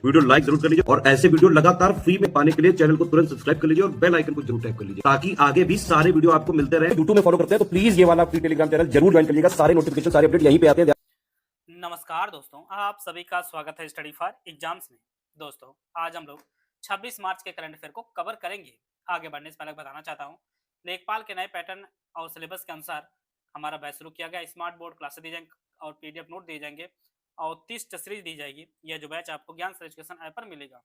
Video like जरूर कर लीजिए और ऐसे वीडियो लगातार फ्री में पाने के लिए चैनल को तुरंत सब्सक्राइब कर लीजिए और बेल आइकन को जरूर टैप कर लीजिए ताकि आगे भी सारे वीडियो आपको मिलते रहे। यूट्यूब में फॉलो करते हैं तो प्लीज ये वाला फ्री टेलीग्राम चैनल जरूर ज्वाइन कर लीजिएगा, सारे नोटिफिकेशन सारे अपडेट यहीं पे आते हैं। नमस्कार दोस्तों, आप सभी का स्वागत है स्टडी फॉर एग्जाम्स में। दोस्तों, आज हम लोग 26 मार्च के करंट अफेयर को कवर करेंगे। आगे बढ़ने से पहले बताना चाहता हूँ, लेखपाल के नए पैटर्न और सिलेबस के अनुसार हमारा बैच शुरू किया गया। स्मार्ट बोर्ड क्लासेस दी जाएंगे और पीडीएफ नोट दिए जाएंगे और 30 टेस्ट सीरीज दी जाएगी। यह जो बैच आपको ज्ञान सर एजुकेशन ऐप पर मिलेगा।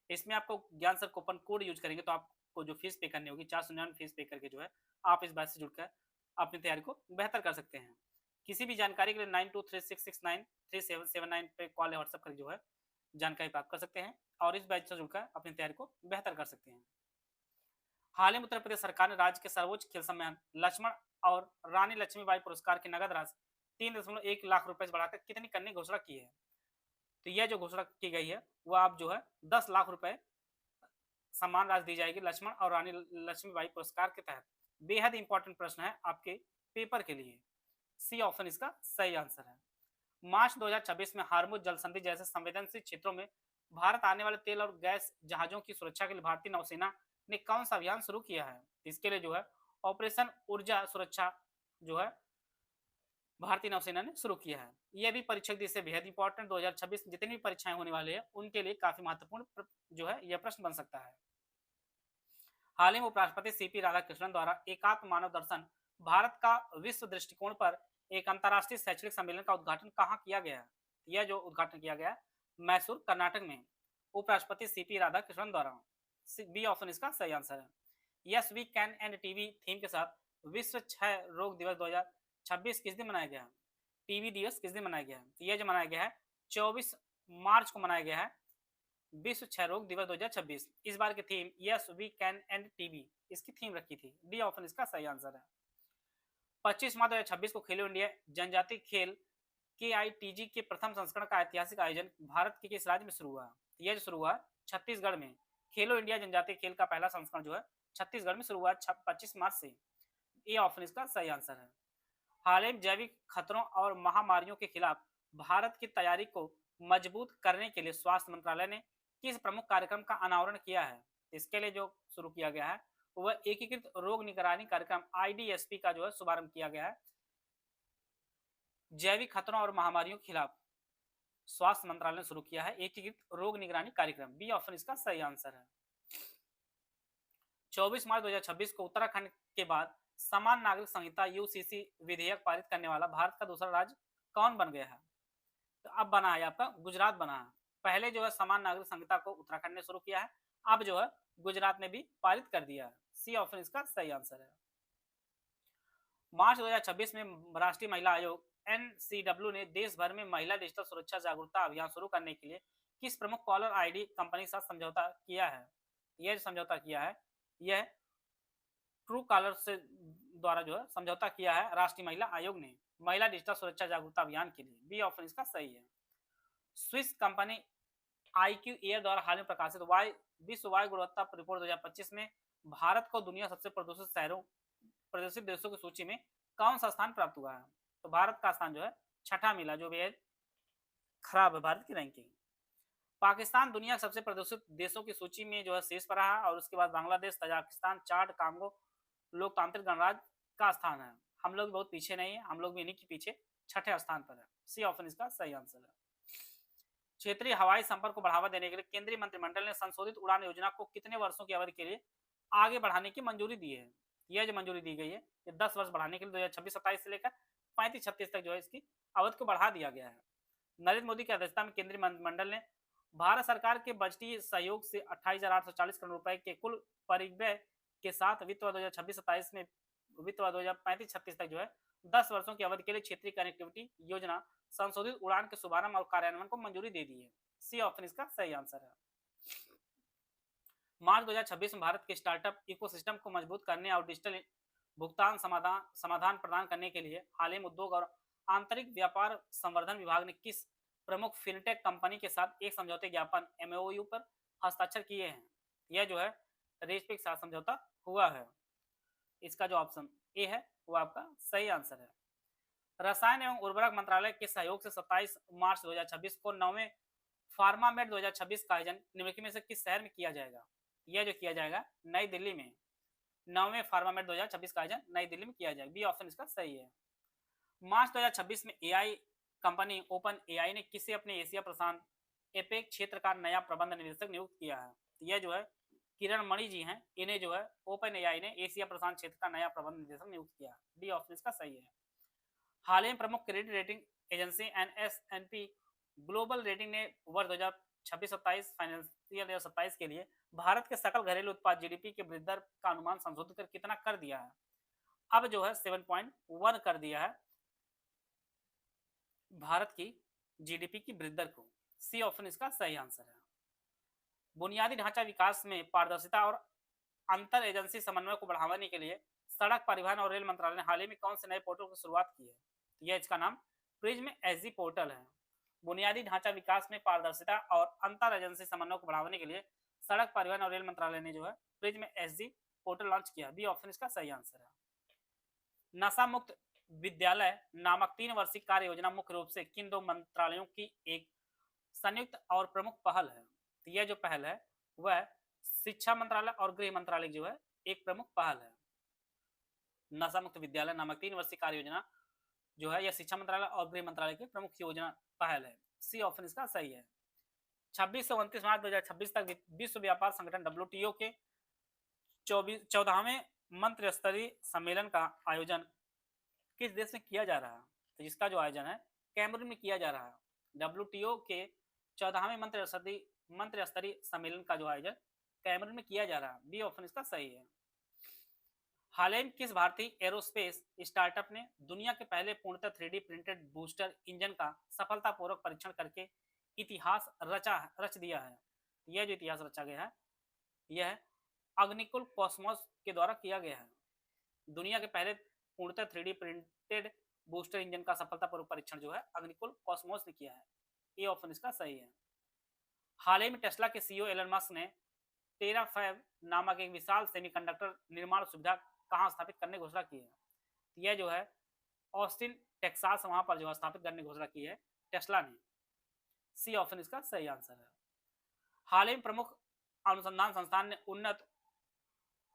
इसमें आपको ज्ञान सर कूपन कोड यूज करेंगे तो आपको जो फीस पे करनी होगी 499 फीस पे करके जो है आप इस बैच से जुड़कर अपनी तैयारी को बेहतर कर सकते हैं। किसी भी जानकारी के लिए 9236693779 पे कॉल या व्हाट्सएप करके जो है जानकारी प्राप्त कर सकते हैं और इस बैच से जुड़कर अपनी तैयारी को बेहतर कर सकते हैं। हाल ही में उत्तर प्रदेश सरकार ने राज्य के सर्वोच्च खेल सम्मान लक्ष्मण और रानी लक्ष्मीबाई पुरस्कार की नगद राशि 3.1 लाख रुपए से बढ़ाकर कितनी करने की घोषणा की है। तो यह जो घोषणा की गई है वह आप जो है 10 लाख रुपए सम्मान राशि दी जाएगी लक्ष्मण और रानी लक्ष्मीबाई पुरस्कार के तहत। बेहद इंपॉर्टेंट प्रश्न है आपके पेपर के लिए। सी ऑप्शन इसका सही आंसर है। मार्च 2026 में हार्मुज जल संधि जैसे संवेदनशील क्षेत्रों में भारत आने वाले तेल और गैस जहाजों की सुरक्षा के लिए भारतीय नौसेना ने कौन सा अभियान शुरू किया है। इसके लिए जो है ऑपरेशन ऊर्जा सुरक्षा जो है भारतीय नौसेना ने शुरू किया है। यह भी परीक्षक दृष्टि से बेहद इंपॉर्टेंट 2026 में जितनी भी परीक्षाएं होने वाली है उनके लिए काफी महत्वपूर्ण जो है यह प्रश्न बन सकता है। हाल ही में उपराष्ट्रपति सीपी राधाकृष्णन द्वारा एकात्म मानव दर्शन भारत का विश्व दृष्टिकोण पर एक अंतर्राष्ट्रीय शैक्षणिक सम्मेलन का उद्घाटन कहाँ किया गया है। यह जो उद्घाटन किया गया है मैसूर कर्नाटक में उपराष्ट्रपति सीपी राधाकृष्णन द्वारा। बी ऑप्शन इसका सही आंसर है। Yes we can end TB theme के साथ विश्व क्षय रोग दिवस 2026 किस दिन मनाया गया है। टीबी दिवस किस दिन मनाया गया है। यह जो मनाया गया है 24 मार्च को मनाया गया है विश्व क्षय रोग दिवस 2026। इस बार की theme yes we can end TB इसकी थीम रखी थी। डी ऑप्शन इसका सही आंसर है। 25 मार्च 2026 को खेलो इंडिया जनजातीय खेल KITG के प्रथम संस्करण का ऐतिहासिक आयोजन भारत के किस राज्य में शुरू हुआ। यह जो शुरू हुआ छत्तीसगढ़ में। खेलो इंडिया जनजातीय खेल का पहला संस्करण जो है छत्तीसगढ़ में शुरू हुआ 25 मार्च से। ए ऑप्शन इसका सही आंसर है। हाल ही में जैविक खतरों और महामारियों के खिलाफ भारत की तैयारी को मजबूत करने के लिए स्वास्थ्य मंत्रालय ने किस प्रमुख कार्यक्रम का अनावरण किया है। इसके लिए जो शुरू किया गया है वह एकीकृत रोग निगरानी कार्यक्रम IDSP का जो है शुभारंभ किया गया है। जैविक खतरों और महामारियों के खिलाफ स्वास्थ्य मंत्रालय ने शुरू किया है एकीकृत रोग निगरानी कार्यक्रम। बी ऑप्शन इसका सही आंसर है। 24 मार्च 2026 को उत्तराखंड के बाद समान नागरिक संहिता UCC विधेयक पारित करने वाला भारत का दूसरा राज्य कौन बन गया है। तो अब बना है आपका गुजरात बना है। पहले जो है समान नागरिक संहिता को उत्तराखंड ने शुरू किया है, अब जो है गुजरात ने भी पारित कर दिया है। सी ऑप्शन इसका सही आंसर है। मार्च 2026 में राष्ट्रीय महिला आयोग NCW ने देश भर में महिला डिजिटल सुरक्षा जागरूकता अभियान शुरू करने के लिए किस प्रमुख कॉलर ID कंपनी के साथ समझौता किया है। यह समझौता किया है यह ट्रू कॉलर से द्वारा जो है समझौता किया है राष्ट्रीय महिला आयोग ने महिला डिजिटल सुरक्षा जागरूकता अभियान के लिए। बी ऑप्शन इसका सही है। स्विस कंपनी IQ एयर द्वारा हाल में प्रकाशित विश्व वायु गुणवत्ता रिपोर्ट 2025 में भारत को दुनिया सबसे प्रदूषित देशों की सूची में कौन सा स्थान प्राप्त हुआ है। तो भारत का स्थान जो है छठा मिला, जो बेहद खराब है भारत की रैंकिंग। पाकिस्तान दुनिया के सबसे प्रदूषित देशों की सूची में जो है शीर्ष पर रहा और उसके बाद बांग्लादेश, तजाकिस्तान, चाड, कांगो लोकतांत्रिक गणराज्य का स्थान है। हम लोग बहुत पीछे नहीं है, हम लोग भी इन्हीं के पीछे छठे स्थान पर है। सी ऑप्शन इसका सही आंसर है। क्षेत्रीय हवाई संपर्क को बढ़ावा देने के लिए केंद्रीय मंत्रिमंडल ने संशोधित उड़ान योजना को कितने वर्षों की अवधि के लिए आगे बढ़ाने की मंजूरी दी है। यह जो मंजूरी दी गई है ये 10 वर्ष बढ़ाने के लिए 2026-27 से लेकर 35-36 तक जो है इसकी अवधि को बढ़ा दिया गया है। नरेंद्र मोदी की अध्यक्षता में केंद्रीय मंत्रिमंडल ने भारत सरकार के बजटीय सहयोग से 28,840 करोड़ रुपए के कुल परिव्यय के साथ वित्त वर्ष 2026-27 में वित्त वर्ष 2035-36 तक जो है 10 वर्षों की अवधि के लिए क्षेत्रीय कनेक्टिविटी योजना संशोधित उड़ान के शुभारंभ और कार्यान्वयन को मंजूरी दे दी है। सी ऑप्शन इसका सही आंसर है। मार्च 2026 में भारत के स्टार्टअप इकोसिस्टम को मजबूत करने और डिजिटल भुगतान समाधान प्रदान करने के लिए हाल ही में उद्योग और आंतरिक व्यापार संवर्धन विभाग ने किस प्रमुख फिनटेक कंपनी के साथ एक समझौते ज्ञापन MOU पर हस्ताक्षर किए हैं। यह जो है रेसपे के साथ समझौता हुआ है। इसका जो ऑप्शन ए है वो आपका सही आंसर है। रसायन एवं उर्वरक मंत्रालय के सहयोग से 27 मार्च 2026 को 9वें फार्मामेड 2026 का आयोजन निम्नलिखित में से किस शहर में किया जाएगा? यह जो किया जाएगा नई दिल्ली में। 9वें फार्मामेड 2026 का आयोजन नई दिल्ली में किया जाएगा। बी ऑप्शन इसका सही है। मार्च 2026 में एआई कंपनी ओपन एआई ने किसे अपने एशिया प्रशांत एपेक क्षेत्र का नया प्रबंध निदेशक नियुक्त किया है? यह जो है किरण मणि जी हैं, इन्हें जो है ओपन एआई ने एशिया प्रशांत क्षेत्र का नया प्रबंध निदेशक नियुक्त किया। डी ऑप्शन इसका सही है। हाल ही में प्रमुख क्रेडिट रेटिंग एजेंसी एनएसएनपी ग्लोबल रेटिंग ने वर्ष 2026-27 फाइनेंशियल ईयर 27 के लिए भारत के सकल घरेलू उत्पाद जीडीपी के वृद्धि दर का अनुमान संशोधित कर कितना कर दिया है? अब जो है 7.1 कर दिया है भारत की जीडीपी की वृद्धि दर को। सी ऑप्शन इसका सही आंसर है। बुनियादी ढांचा विकास में पारदर्शिता और अंतर एजेंसी समन्वय को बढ़ाने के लिए सड़क परिवहन और रेल मंत्रालय ने हाल ही में कौन से नए पोर्टल की शुरुआत की है? यह इसका नाम प्रिज्म एसजी पोर्टल है। बुनियादी ढांचा विकास में पारदर्शिता और अंतर एजेंसी समन्वय को बढ़ाने के लिए सड़क परिवहन और रेल मंत्रालय ने जो है प्रिज्म एसजी पोर्टल लॉन्च किया। बी ऑप्शन इसका सही आंसर है। नशा मुक्त विद्यालय नामक 3 वर्षीय कार्य योजना मुख्य रूप से किन दो मंत्रालयों की एक संयुक्त और प्रमुख पहल है? तो यह जो पहल है वह शिक्षा मंत्रालय और गृह मंत्रालय जो है एक प्रमुख पहल है। नशा मुक्त विद्यालय नामक 3 वर्षीय कार्य योजना जो है यह शिक्षा मंत्रालय और गृह मंत्रालय की प्रमुख योजना पहल है। सी ऑप्शन इसका सही है। 26 से 29 मार्च 2026 तक विश्व व्यापार संगठन डब्ल्यूटीओ के 14वें मंत्री स्तरीय सम्मेलन का आयोजन किस देश में किया जा रहा है? तो जिसका जो आयोजन है कैमरून में किया जा रहा है। डब्ल्यूटीओ के 14वें मंत्री स्तरीय सम्मेलन का जो आयोजन कैमरून में किया जा रहा है। बी ऑप्शन इसका सही है। हाल ही में किस भारतीय एरोस्पेस स्टार्टअप ने दुनिया के पहले पूर्णतः 3D प्रिंटेड बूस्टर इंजन का सफलतापूर्वक परीक्षण करके इतिहास रच दिया है? यह जो इतिहास रचा गया है यह अग्निकुल कॉस्मोस के द्वारा किया गया है। दुनिया के पहले पूर्णतः 3D प्रिंटेड बूस्टर इंजन का सफलतापूर्वक परीक्षण जो है अग्निकुल कॉस्मोस ने किया है। ये ऑप्शन इसका सही है। हाल ही में टेस्ला के सीईओ एलन मस्क ने टेराफैब नामक एक विशाल सेमीकंडक्टर निर्माण सुविधा कहां स्थापित करने की घोषणा की है? यह जो है ऑस्टिन टेक्सास वहां पर जो है स्थापित करने की घोषणा की है टेस्ला ने। सी ऑप्शन इसका सही आंसर है। हाल ही में प्रमुख अनुसंधान संस्थान ने उन्नत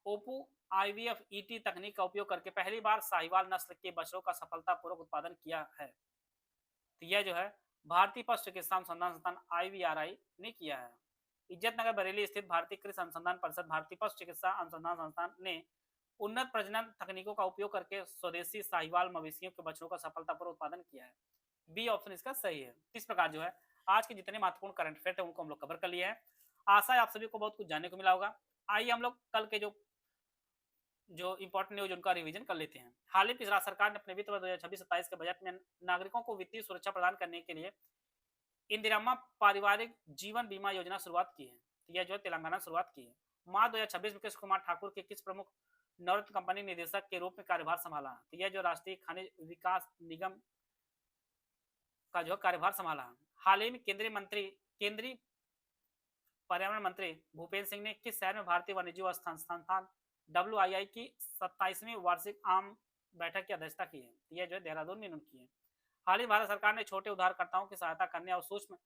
ओपू आईवीएफ ईटी तकनीक का उपयोग करके पहली बार साहिवाल नस्ल के बछड़ों का सफलतापूर्वक उत्पादन किया है। तो यह जो है भारतीय पशु चिकित्सा अनुसंधान संस्थान IVRI ने किया है। इज्जतनगर बरेली स्थित भारतीय कृषि अनुसंधान परिषद भारतीय पशु चिकित्सा अनुसंधान संस्थान ने उन्नत प्रजनन तकनीकों का उपयोग करके स्वदेशी साहिवाल मवेशियों के बछड़ों का सफलतापूर्वक उत्पादन किया है। बी ऑप्शन इसका सही है। इस प्रकार जो है आज के जितने महत्वपूर्ण करंट अफेयर है उनको हम लोग कवर कर लिए हैं। आशा है आप सभी को बहुत कुछ जानने को मिला होगा। आइए हम लोग कल के जो इंपॉर्टेंट न्यूज उनका रिवीजन कर लेते हैं। हाल ही में राज्य सरकार ने अपने वित्त वर्ष 2026-27 के बजट में नागरिकों को वित्तीय सुरक्षा प्रदान करने के लिए इंदिराम्मा पारिवारिक जीवन बीमा योजना शुरुआत की है। यह जो है तेलंगाना शुरुआत की है। मार्च 2026 में कृष्ण कुमार ठाकुर के किस प्रमुख नवरत्न कंपनी निदेशक के रूप में कार्यभार संभाला? तो यह जो राष्ट्रीय खनिज विकास निगम का जो कार्यभार संभाला। हाल ही में केंद्रीय पर्यावरण मंत्री भूपेंद्र सिंह ने किस शहर में भारतीय वन्यजीव संस्थान WII की 27वीं वार्षिक आम बैठक की अध्यक्षता की है? यह जो है देहरादून में उन्होंने की है। हाल ही भारत सरकार ने छोटे उधारकर्ताओं की सहायता करने और सूक्ष्म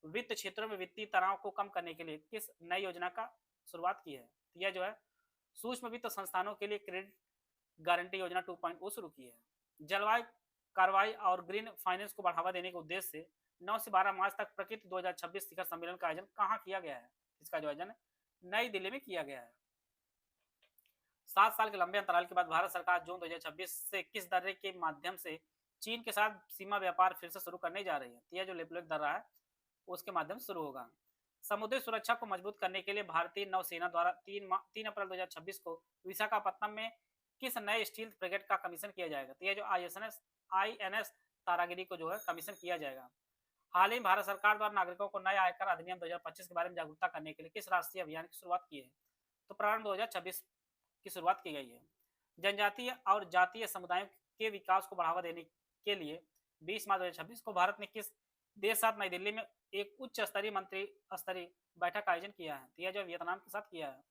वित्त क्षेत्रों में वित्तीय तनाव को कम करने के लिए किस नई योजना का शुरुआत की है? यह जो है सूक्ष्म वित्त संस्थानों के लिए क्रेडिट गारंटी योजना 2.0 शुरू की है। जलवायु कार्रवाई और ग्रीन फाइनेंस को बढ़ावा देने के उद्देश्य से 9 से 12 मार्च तक प्रकृति 2026 शिखर सम्मेलन का आयोजन कहाँ किया गया है? इसका जो आयोजन नई दिल्ली में किया गया है। 7 साल के लंबे अंतराल के बाद भारत सरकार जून 2026 से किस दर्रे के माध्यम से चीन के साथ सीमा व्यापार फिर से शुरू करने जा रही है? यह जो लिपुलेख दर्रा है उसके माध्यम से शुरू होगा। समुद्री सुरक्षा को मजबूत करने के लिए भारतीय नौसेना द्वारा 3 अप्रैल 2026 को विशाखापट्टनम में किस नए स्टील फ्रिगेट का कमीशन किया जाएगा? तो यह जो INS तारागिरी को जो है कमीशन किया जाएगा। हाल ही भारत सरकार द्वारा नागरिकों को नए आयकर अधिनियम 2025 के बारे में जागरूकता करने के लिए किस राष्ट्रीय अभियान की शुरुआत की है? तो प्रारंभ 2026 की शुरुआत की गई है। जनजातीय और जातीय समुदायों के विकास को बढ़ावा देने के लिए 20 मार्च 2026 को भारत ने किस देश साथ नई दिल्ली में एक उच्च स्तरीय मंत्री स्तरीय बैठक का आयोजन किया है? तो यह जो वियतनाम के साथ किया है।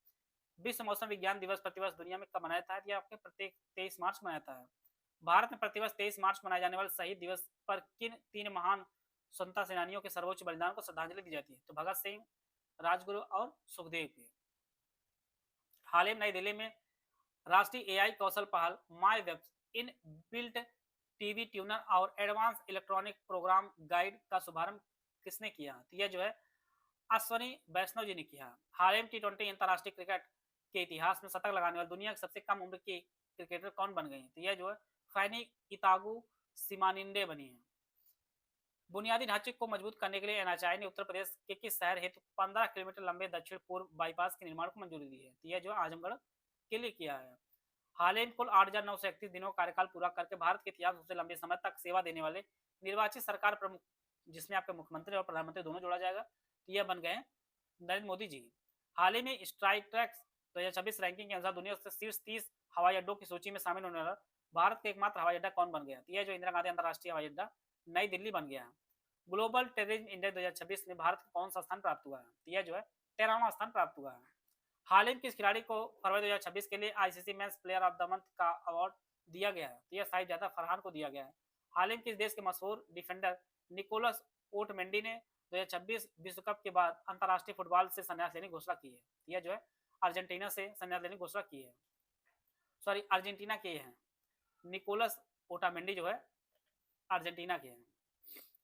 विश्व मौसम विज्ञान दिवस प्रतिवर्ष दुनिया में कब मनाया जाता है? यह आपके प्रत्येक 23 मार्च मनाया जाता है। भारत में प्रतिवर्ष 23 मार्च मनाए जाने वाले शहीद दिवस पर किन 3 महान स्वतंत्रता सेनानियों के सर्वोच्च बलिदान को श्रद्धांजलि दी जाती है? तो भगत सिंह, राजगुरु और सुखदेव के। हाल ही में नई दिल्ली में राष्ट्रीय एआई कौशल पहल माई web in built TV tuner और एडवांस इलेक्ट्रॉनिक प्रोग्राम गाइड का शुभारंभ किसने किया? तो यह जो है अश्वनी वैष्णव जी ने किया। हाल ही में T20 अंतर्राष्ट्रीय क्रिकेट के इतिहास में शतक लगाने वाले दुनिया की सबसे कम उम्र की क्रिकेटर कौन बन गई? तो यह जो है फैनी इतागु सिमानिंडे बनी है। बुनियादी ढांचे को मजबूत करने के लिए एनएचआई ने उत्तर प्रदेश के किस शहर हेतु 15 किलोमीटर लंबे दक्षिण पूर्व बाईपास के निर्माण को मंजूरी दी है? तो यह जो है आजमगढ़ के लिए किया है। हाल ही में कुल 8,931 दिनों का कार्यकाल पूरा करके भारत के इतिहास में सबसे लंबे समय तक सेवा देने वाले निर्वाचित सरकार प्रमुख, जिसमें आपके मुख्यमंत्री और प्रधानमंत्री दोनों जोड़ा जाएगा, तो यह बन गए हैं नरेंद्र मोदी जी। हाल ही में स्ट्राइक ट्रैक्स 2026 रैंकिंग के अनुसार दुनिया के शीर्ष 30 हवाई अड्डों की सूची में शामिल होने वाला भारत का एकमात्र हवाई अड्डा कौन बन गया? तो यह जो इंदिरा गांधी अंतर्राष्ट्रीय हवाई अड्डा नई दिल्ली बन गया है। ग्लोबल टेररिज्म इंडेक्स 2026 में भारत को कौन सा स्थान प्राप्त हुआ है? तो यह जो है 13वां स्थान प्राप्त हुआ है। हाल ही में किस खिलाड़ी को फरवरी 2026 के लिए ICC men's player of the month का अवार्ड दिया गया है? तो यह साहिबजादा फरहान को दिया गया है। हाल ही में किस देश के मशहूर डिफेंडर निकोलस ओटमेंडी ने 2026 विश्व कप के बाद अंतर्राष्ट्रीय फुटबॉल से संन्यास लेने की घोषणा की है? यह जो है अर्जेंटीना से संन्यास लेने की घोषणा की है। सॉरी, अर्जेंटीना के हैं। निकोलस ओटामेंडी जो है अर्जेंटीना के हैं।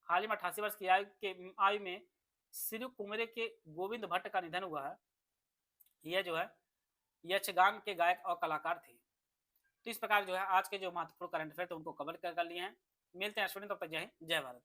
हाल ही में 88 वर्ष की आयु में सिरु कुमरे के गोविंद भट्ट का निधन हुआ है। यह जो है यक्षगान के गायक और कलाकार थे। तो इस प्रकार जो है आज के जो महत्वपूर्ण करंट अफेयर थे उनको कवर कर लिए हैं। मिलते हैं स्टूडेंट, तब तक जय हिंद, जय भारत।